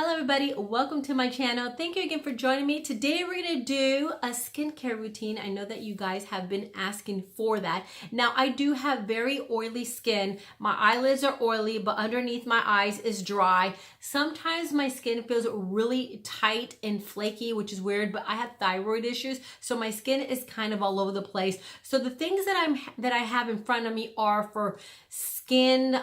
Hello everybody, welcome to my channel. Thank you again for joining me. Today we're going to do a skincare routine. I know that you guys have been asking for that. Now I do have very oily skin. My eyelids are oily, but underneath my eyes is dry. Sometimes my skin feels really tight and flaky, which is weird, but I have thyroid issues, so my skin is kind of all over the place. So the things that I have in front of me are for skin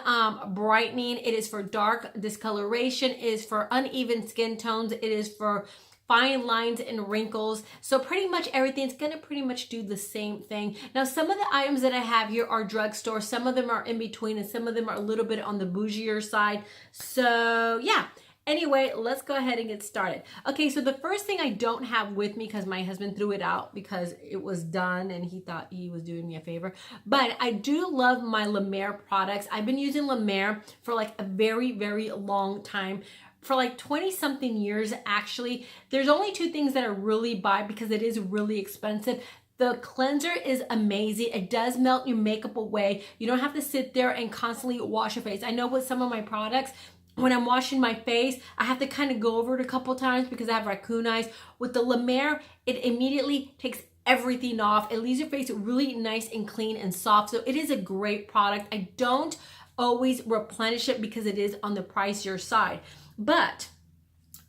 brightening. It is for dark discoloration. It is for uneven skin tones. It is for fine lines and wrinkles. So pretty much everything's gonna pretty much do the same thing. Now, some of the items that I have here are drugstore. Some of them are in between and some of them are a little bit on the bougier side. So yeah. Anyway, let's go ahead and get started. Okay, so the first thing I don't have with me because my husband threw it out because it was done and he thought he was doing me a favor. But I do love my La Mer products. I've been using La Mer for like a very, very long time. For like 20 something years, actually. There's only two things that I really buy because it is really expensive. The cleanser is amazing. It does melt your makeup away. You don't have to sit there and constantly wash your face. I know with some of my products, when I'm washing my face, I have to kind of go over it a couple times because I have raccoon eyes. With the La Mer, it immediately takes everything off. It leaves your face really nice and clean and soft. So it is a great product. I don't always replenish it because it is on the pricier side. But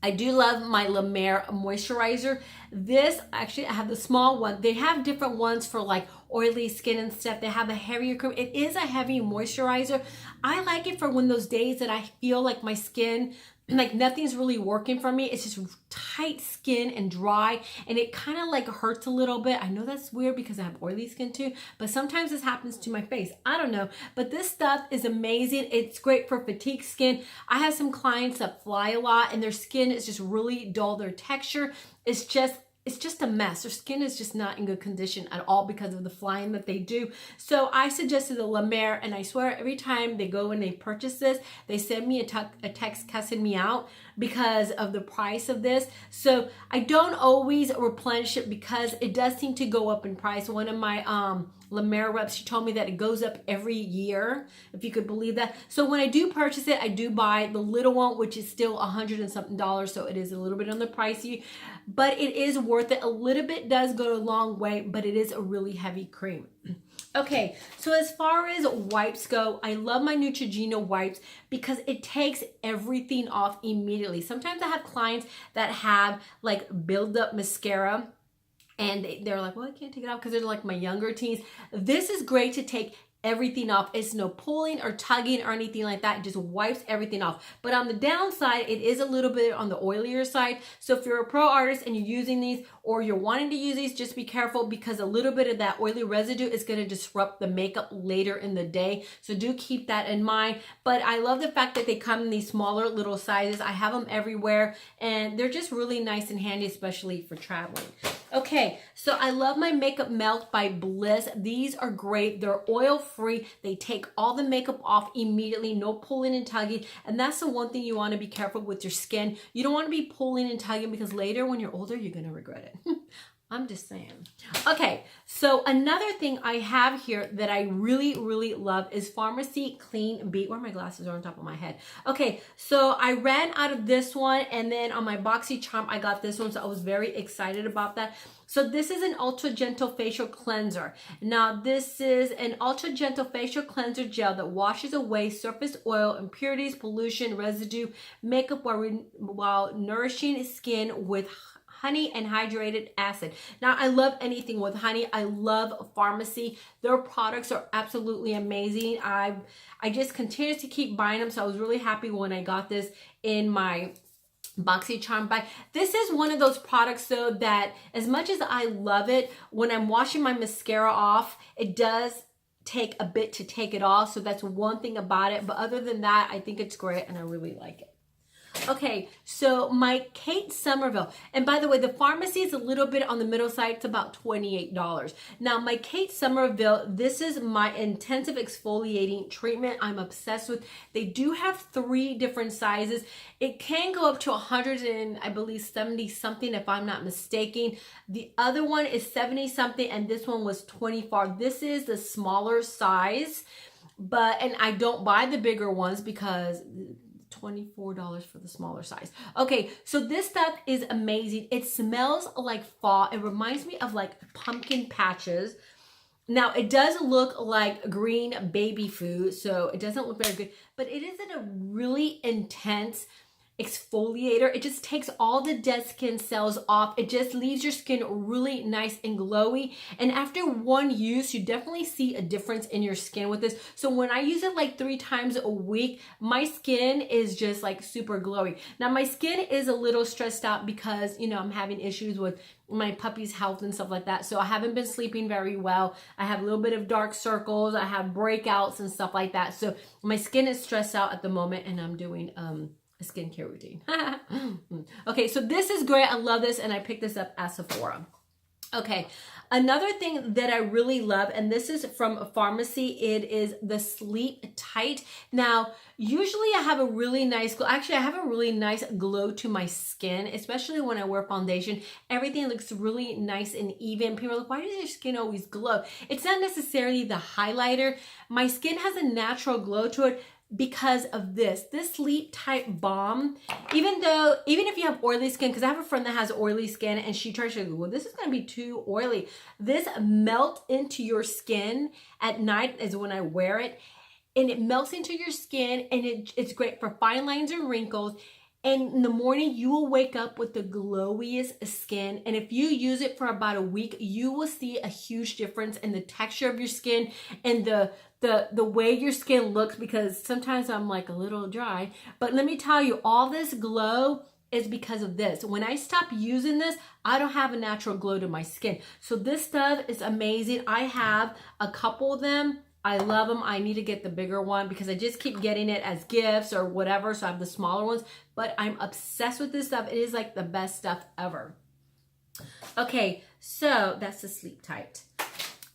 I do love my La Mer moisturizer. This, actually, I have the small one. They have different ones for like oily skin and stuff. They have a heavier cream. It is a heavy moisturizer. I like it for when those days that I feel like my skin, like nothing's really working for me. It's just tight skin and dry, and it kind of like hurts a little bit. I know that's weird because I have oily skin too, but sometimes this happens to my face. I don't know, but this stuff is amazing. It's great for fatigue skin. I have some clients that fly a lot and their skin is just really dull. Their texture is just a mess. Their skin is just not in good condition at all because of the flying that they do. So I suggested the La Mer, and I swear every time they go and they purchase this, they send me a text cussing me out because of the price of this. So I don't always replenish it because it does seem to go up in price. One of my La Mer reps, she told me that it goes up every year, if you could believe that. So when I do purchase it, I do buy the little one, which is still $100 and something, so it is a little bit on the pricey, but it is worth it. A little bit does go a long way, but it is a really heavy cream. Okay, so as far as wipes go, I love my Neutrogena wipes because it takes everything off immediately. Sometimes I have clients that have like build up mascara, and they're like, well, I can't take it off because they're like my younger teens. This is great to take everything off. It's no pulling or tugging or anything like that. It just wipes everything off. But on the downside, it is a little bit on the oilier side. So if you're a pro artist and you're using these or you're wanting to use these, just be careful because a little bit of that oily residue is going to disrupt the makeup later in the day. So do keep that in mind. But I love the fact that they come in these smaller little sizes. I have them everywhere and they're just really nice and handy, especially for traveling. Okay, so I love my Makeup Melt by Bliss. These are great. They're oil-free. They take all the makeup off immediately, no pulling and tugging. And that's the one thing you want to be careful with your skin. You don't want to be pulling and tugging because later when you're older, you're going to regret it. I'm just saying. Okay, so another thing I have here that I really, really love is Farmacy Clean Beat. Where my glasses are on top of my head. Okay, so I ran out of this one, and then on my BoxyCharm, I got this one, so I was very excited about that. So this is an Ultra Gentle Facial Cleanser. Now, this is an Ultra Gentle Facial Cleanser Gel that washes away surface oil, impurities, pollution, residue, makeup while nourishing skin with honey and hydrated acid. Now, I love anything with honey. I love Farmacy. Their products are absolutely amazing. I just continue to keep buying them, so I was really happy when I got this in my BoxyCharm bag. This is one of those products though that as much as I love it, when I'm washing my mascara off, it does take a bit to take it off. So that's one thing about it. But other than that, I think it's great and I really like it. Okay, so my Kate Somerville, and by the way, the Farmacy is a little bit on the middle side. It's about $28. Now, my Kate Somerville, this is my intensive exfoliating treatment I'm obsessed with. They do have 3 different sizes. It can go up to 100 and I believe 70 something if I'm not mistaken. The other one is 70 something and this one was 24. This is the smaller size, and I don't buy the bigger ones because $24 for the smaller size. Okay, so this stuff is amazing. It smells like fall. It reminds me of like pumpkin patches. Now, it does look like green baby food, so it doesn't look very good, but it isn't a really intense exfoliator. It just takes all the dead skin cells off. It just leaves your skin really nice and glowy. And after one use, you definitely see a difference in your skin with this. So when I use it like 3 times a week, my skin is just like super glowy. Now my skin is a little stressed out because, you know, I'm having issues with my puppy's health and stuff like that. So I haven't been sleeping very well. I have a little bit of dark circles. I have breakouts and stuff like that. So my skin is stressed out at the moment, and I'm doing a skincare routine. Okay, so this is great. I love this, and I picked this up at Sephora. Okay, another thing that I really love, and this is from Farmacy, it is the Sleep Tight. Now, usually I have a really nice glow. Actually, I have a really nice glow to my skin, especially when I wear foundation. Everything looks really nice and even. People are like, why does your skin always glow? It's not necessarily the highlighter. My skin has a natural glow to it because of this Sleep Tight balm. Even if you have oily skin, because I have a friend that has oily skin and she tries to go, well, this is going to be too oily. This melt into your skin at night is when I wear it, and it melts into your skin, and it's great for fine lines and wrinkles. And in the morning, you will wake up with the glowiest skin. And if you use it for about a week, you will see a huge difference in the texture of your skin and the way your skin looks, because sometimes I'm like a little dry. But let me tell you, all this glow is because of this. When I stop using this, I don't have a natural glow to my skin. So this stuff is amazing. I have a couple of them. I love them. I need to get the bigger one because I just keep getting it as gifts or whatever. So I have the smaller ones, but I'm obsessed with this stuff. It is like the best stuff ever. Okay, so that's the Sleep Tight.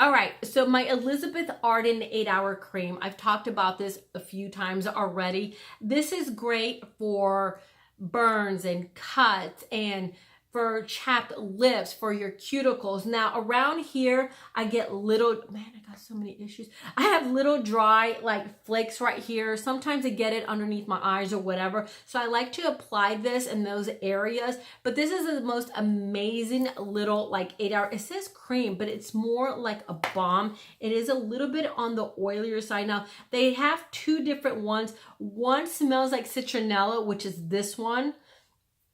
All right, so my Elizabeth Arden 8-hour cream. I've talked about this a few times already. This is great for burns and cuts and for chapped lips, for your cuticles. Now around here, I get little, man, I got so many issues. I have little dry like flakes right here. Sometimes I get it underneath my eyes or whatever. So I like to apply this in those areas. But this is the most amazing little like 8-hour, it says cream, but it's more like a balm. It is a little bit on the oilier side. Now they have 2 different ones. One smells like citronella, which is this one.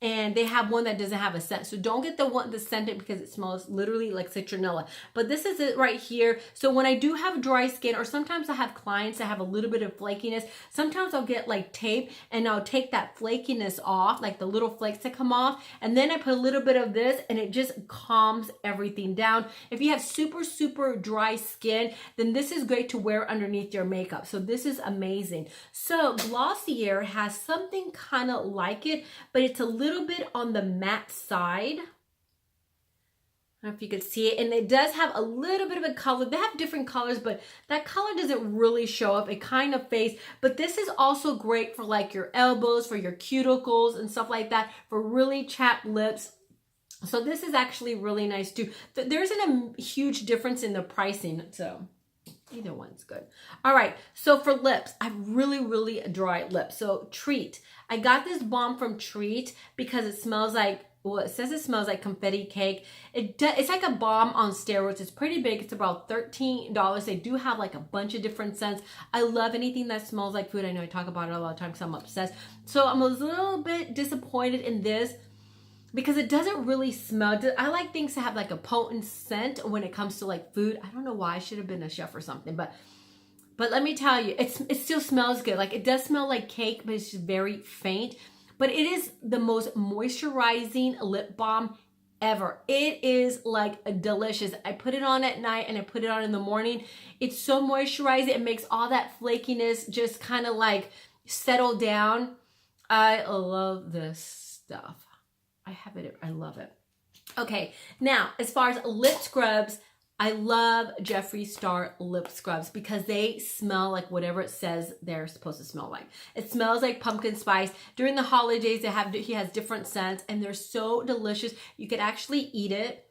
And they have one that doesn't have a scent. So don't get the one that's scented because it smells literally like citronella. But this is it right here. So when I do have dry skin, or sometimes I have clients that have a little bit of flakiness, sometimes I'll get like tape and I'll take that flakiness off, like the little flakes that come off. And then I put a little bit of this and it just calms everything down. If you have super, super dry skin, then this is great to wear underneath your makeup. So this is amazing. So Glossier has something kind of like it, but it's a little bit on the matte side. I don't know if you could see it, and it does have a little bit of a color. They have different colors, but that color doesn't really show up. It kind of fades. But this is also great for like your elbows, for your cuticles and stuff like that, for really chapped lips. So this is actually really nice too. There isn't a huge difference in the pricing, so either one's good. All right, so for lips, I have really, really dry lips. So Treat. I got this balm from Treat because it smells like, well, it says it smells like confetti cake. It's like a balm on steroids. It's pretty big. It's about $13. They do have like a bunch of different scents. I love anything that smells like food. I know I talk about it a lot of times because I'm obsessed. So I'm a little bit disappointed in this because it doesn't really smell. I like things to have like a potent scent when it comes to like food. I don't know why. I should have been a chef or something, but let me tell you, it still smells good. Like it does smell like cake, but it's just very faint. But it is the most moisturizing lip balm ever. It is like delicious. I put it on at night and I put it on in the morning. It's so moisturizing. It makes all that flakiness just kind of like settle down. I love this stuff. I have it. I love it. Okay, now as far as lip scrubs, I love Jeffree Star lip scrubs because they smell like whatever it says they're supposed to smell like. It smells like pumpkin spice. During the holidays, he has different scents and they're so delicious. You could actually eat it.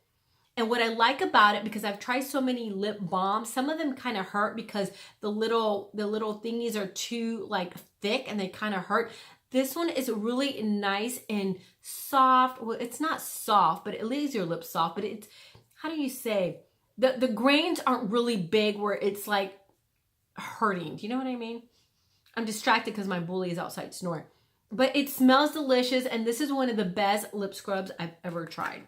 And what I like about it, because I've tried so many lip balms, some of them kind of hurt because the little thingies are too like thick and they kind of hurt. This one is really nice and soft. Well, it's not soft, but it leaves your lips soft, but it's, how do you say? The grains aren't really big where it's like hurting. Do you know what I mean? I'm distracted because my bully is outside snoring. But it smells delicious, and this is one of the best lip scrubs I've ever tried.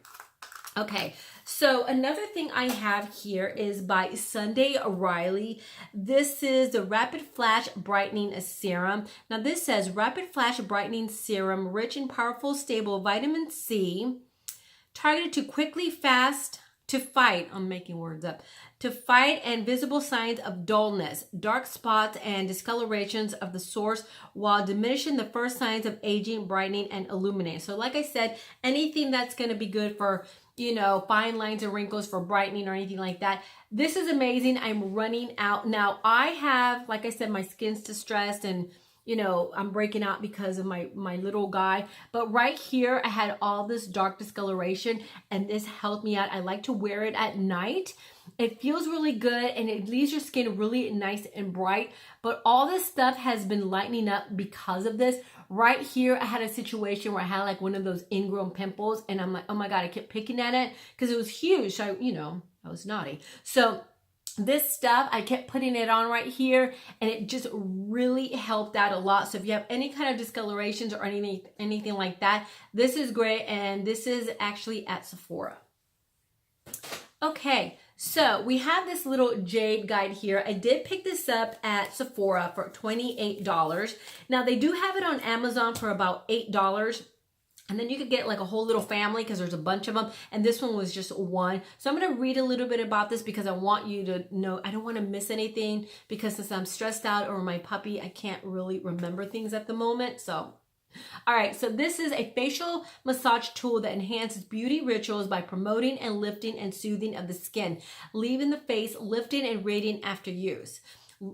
Okay, so another thing I have here is by Sunday Riley. This is the Rapid Flash Brightening Serum. Now this says Rapid Flash Brightening Serum, rich and powerful, stable vitamin C, targeted to quickly fight, I'm making words up, to fight and visible signs of dullness, dark spots, and discolorations of the source while diminishing the first signs of aging, brightening, and illuminating. So like I said, anything that's going to be good for, you know, fine lines and wrinkles, for brightening or anything like that. This is amazing. I'm running out. Now I have, like I said, my skin's distressed and, you know, I'm breaking out because of my little guy. But right here, I had all this dark discoloration and this helped me out. I like to wear it at night. It feels really good and it leaves your skin really nice and bright. But all this stuff has been lightening up because of this. Right here, I had a situation where I had like one of those ingrown pimples and I'm like, oh my God, I kept picking at it because it was huge. So, you know, I was naughty. So this stuff, I kept putting it on right here and it just really helped out a lot. So if you have any kind of discolorations or anything like that, this is great. And this is actually at Sephora. Okay, so we have this little jade guide here. I did pick this up at Sephora for $28. Now they do have it on Amazon for about $8. And then you could get like a whole little family because there's a bunch of them. And this one was just one. So I'm going to read a little bit about this because I want you to know, I don't want to miss anything because since I'm stressed out over my puppy, I can't really remember things at the moment. So, all right. So this is a facial massage tool that enhances beauty rituals by promoting and lifting and soothing of the skin, leaving the face lifted and radiant after use.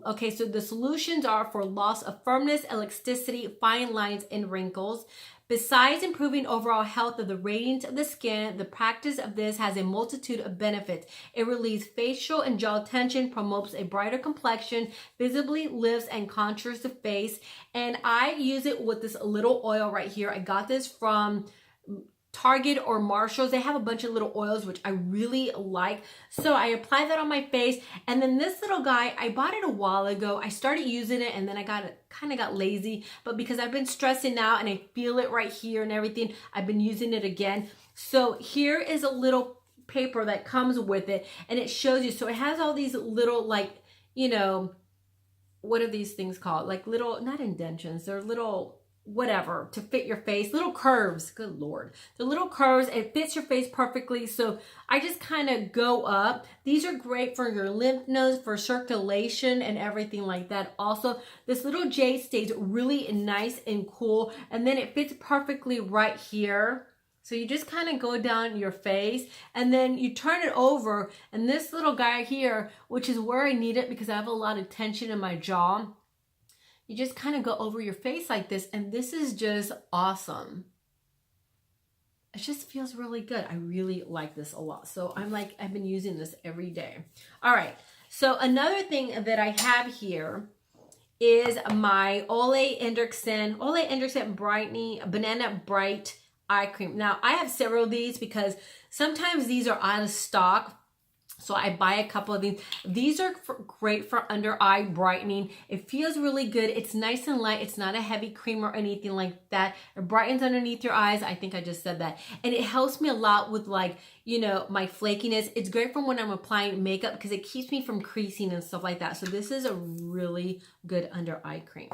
Okay, so the solutions are for loss of firmness, elasticity, fine lines, and wrinkles. Besides improving overall health of the radiance of the skin, the practice of this has a multitude of benefits. It relieves facial and jaw tension, promotes a brighter complexion, visibly lifts and contours the face. And I use it with this little oil right here. I got this from Target or Marshall's. They have a bunch of little oils, which I really like. So I apply that on my face. And then this little guy, I bought it a while ago. I started using it and then I kind of got lazy. But because I've been stressing out and I feel it right here and everything, I've been using it again. So here is a little paper that comes with it and it shows you. So it has all these little, like, you know, what are these things called? Like little, not indentions, they're little, whatever, to fit your face, little curves. Good Lord, the little curves, it fits your face perfectly. So I just kind of go up. These are great for your lymph nodes, for circulation and everything like that. Also, this little jade stays really nice and cool, and then it fits perfectly right here. So you just kind of go down your face and then you turn it over, and this little guy here, which is where I need it because I have a lot of tension in my jaw, you just kind of go over your face like this, and this is just awesome. It just feels really good. I really like this a lot. So I've been using this every day. All right. So another thing that I have here is my Olehhenriksen brightening banana bright eye cream. Now I have several of these because sometimes these are out of stock. So I buy a couple of these. These are great for under eye brightening. It feels really good. It's nice and light. It's not a heavy cream or anything like that. It brightens underneath your eyes. I think I just said that. And it helps me a lot with, like, you know, my flakiness. It's great for when I'm applying makeup because it keeps me from creasing and stuff like that. So this is a really good under eye cream.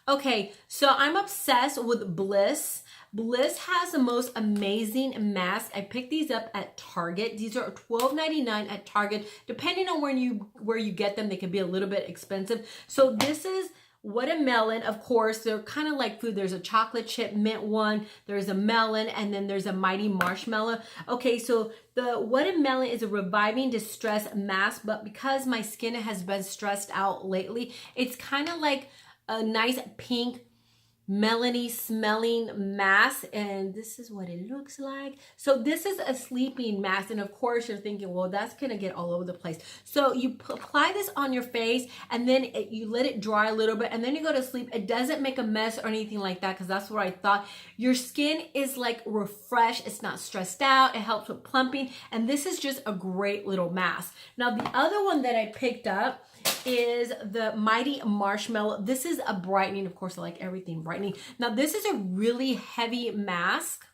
Okay, so I'm obsessed with Bliss. Bliss has the most amazing mask. I picked these up at Target. These are $12.99 at Target. Depending on where you get them, they can be a little bit expensive. So this is watermelon. Of course, they're kind of like food. There's a chocolate chip mint one, there's a melon, and then there's a mighty marshmallow. Okay, so the watermelon is a reviving distress mask, but because my skin has been stressed out lately, it's kind of like a nice pink melony smelling mask, and this is what it looks like. So this is a sleeping mask, and of course you're thinking, well, that's gonna get all over the place. So you apply this on your face, and then you let it dry a little bit, and then you go to sleep. It doesn't make a mess or anything like that, because that's what I thought. Your skin is like refreshed, it's not stressed out, it helps with plumping, and this is just a great little mask. Now the other one that I picked up is the Mighty Marshmallow. This is a brightening. Of course, I like everything brightening. Now, this is a really heavy mask.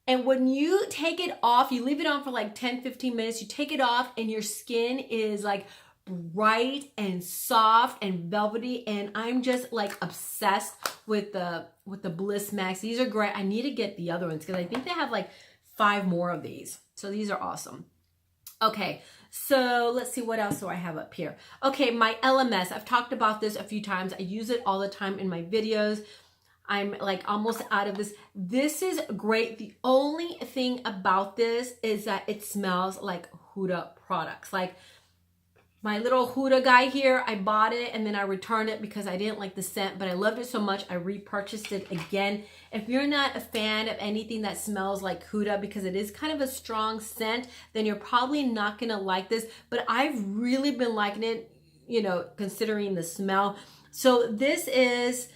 And when you take it off, you leave it on for like 10-15 minutes, you take it off and your skin is like bright and soft and velvety. And I'm just like obsessed with the Bliss masks. These are great. I need to get the other ones because I think they have like 5 more of these. So these are awesome. Okay, so let's see, what else do I have up here? Okay, my Elemis. I've talked about this a few times. I use it all the time in my videos. I'm like almost out of this. This is great. The only thing about this is that it smells like Huda products. Like my little Huda guy here, I bought it and then I returned it because I didn't like the scent, but I loved it so much I repurchased it again. If you're not a fan of anything that smells like Huda, because it is kind of a strong scent, then you're probably not gonna like this, but I've really been liking it, you know, considering the smell. So this is,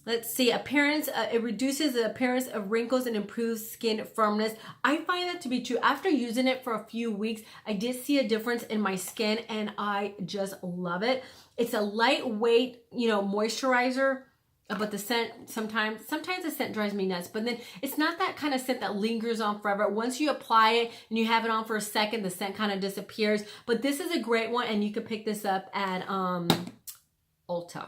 let's see, appearance, it reduces the appearance of wrinkles and improves skin firmness. I find that to be true. After using it for a few weeks, I did see a difference in my skin and I just love it. It's a lightweight, you know, moisturizer, but the scent, sometimes the scent drives me nuts, but then it's not that kind of scent that lingers on forever. Once you apply it and you have it on for a second, the scent kind of disappears. But this is a great one and you could pick this up at Ulta.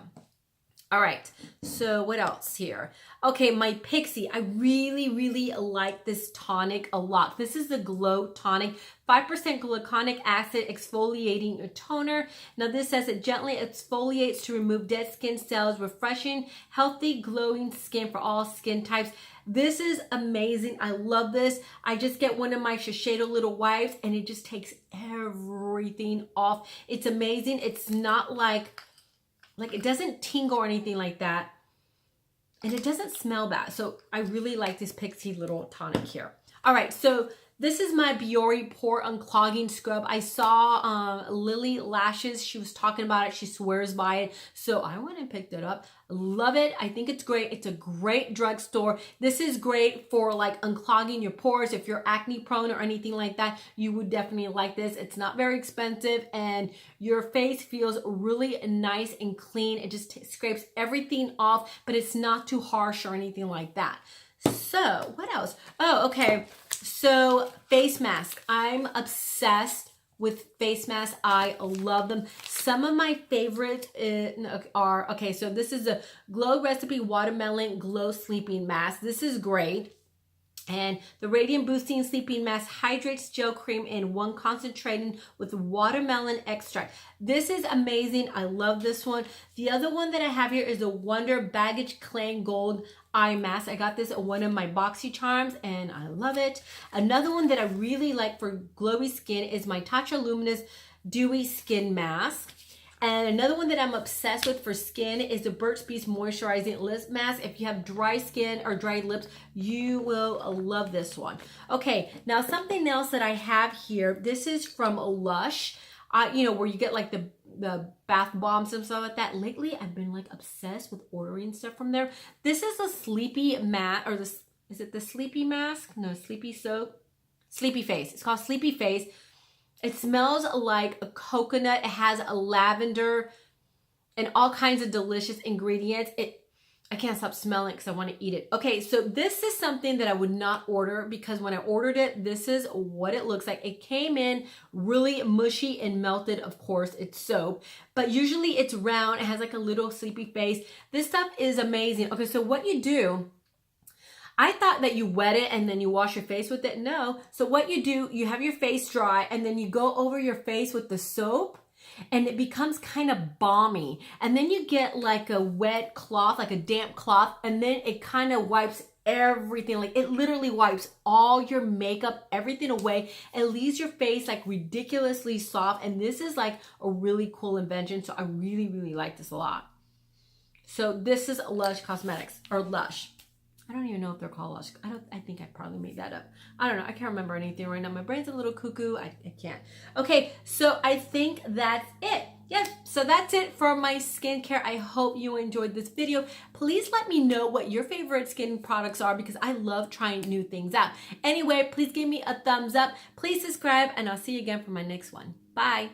All right, so what else here? Okay, my Pixie. I really like this tonic a lot. This is the Glow Tonic, 5% gluconic acid exfoliating toner. Now this says it gently exfoliates to remove dead skin cells, refreshing, healthy, glowing skin for all skin types. This is amazing. I love this. I just get one of my Shiseido little wipes and it just takes everything off. It's amazing. It's not like it doesn't tingle or anything like that. And it doesn't smell bad. So I really like this Pixie little tonic here. All right, so this is my Biore pore unclogging scrub. I saw Lily Lashes. She was talking about it. She swears by it. So I went and picked it up. Love it. I think it's great. It's a great drugstore. This is great for like unclogging your pores. If you're acne prone or anything like that, you would definitely like this. It's not very expensive and your face feels really nice and clean. It just scrapes everything off, but it's not too harsh or anything like that. So what else? Oh, okay. So face mask. I'm obsessed with face masks. I love them. Some of my favorites are, okay, so this is a Glow Recipe Watermelon Glow Sleeping Mask. This is great. And the Radiant Boosting Sleeping Mask hydrates gel cream in one, concentrating with watermelon extract. This is amazing. I love this one. The other one that I have here is the Wonder Baggage Claim Gold Eye Mask. I got this at one of my Boxy Charms and I love it. Another one that I really like for glowy skin is my Tatcha Luminous Dewy Skin Mask. And another one that I'm obsessed with for skin is the Burt's Bees Moisturizing Lip Mask. If you have dry skin or dry lips, you will love this one. Okay, now something else that I have here, this is from Lush. You know, where you get like the bath bombs and stuff like that. Lately, I've been like obsessed with ordering stuff from there. This is a sleepy mat, or this, is it the sleepy mask? No, sleepy soap. Sleepy face. It's called Sleepy Face. It smells like a coconut. It has a lavender and all kinds of delicious ingredients. I can't stop smelling because I want to eat it. Okay, so this is something that I would not order because when I ordered it, this is what it looks like. It came in really mushy and melted. Of course, it's soap, but usually it's round. It has like a little sleepy face. This stuff is amazing. Okay, so what you do, I thought that you wet it and then you wash your face with it. No. So what you do, you have your face dry and then you go over your face with the soap and it becomes kind of balmy. And then you get like a wet cloth, like a damp cloth, and then it kind of wipes everything. Like it literally wipes all your makeup, everything away, and leaves your face like ridiculously soft. And this is like a really cool invention. So I really like this a lot. So this is Lush Cosmetics, or Lush. I don't even know if they're called Lush. I think I probably made that up. I don't know. I can't remember anything right now. My brain's a little cuckoo. I can't. Okay, so I think that's it. Yes, so that's it for my skincare. I hope you enjoyed this video. Please let me know what your favorite skin products are because I love trying new things out. Anyway, please give me a thumbs up. Please subscribe, and I'll see you again for my next one. Bye.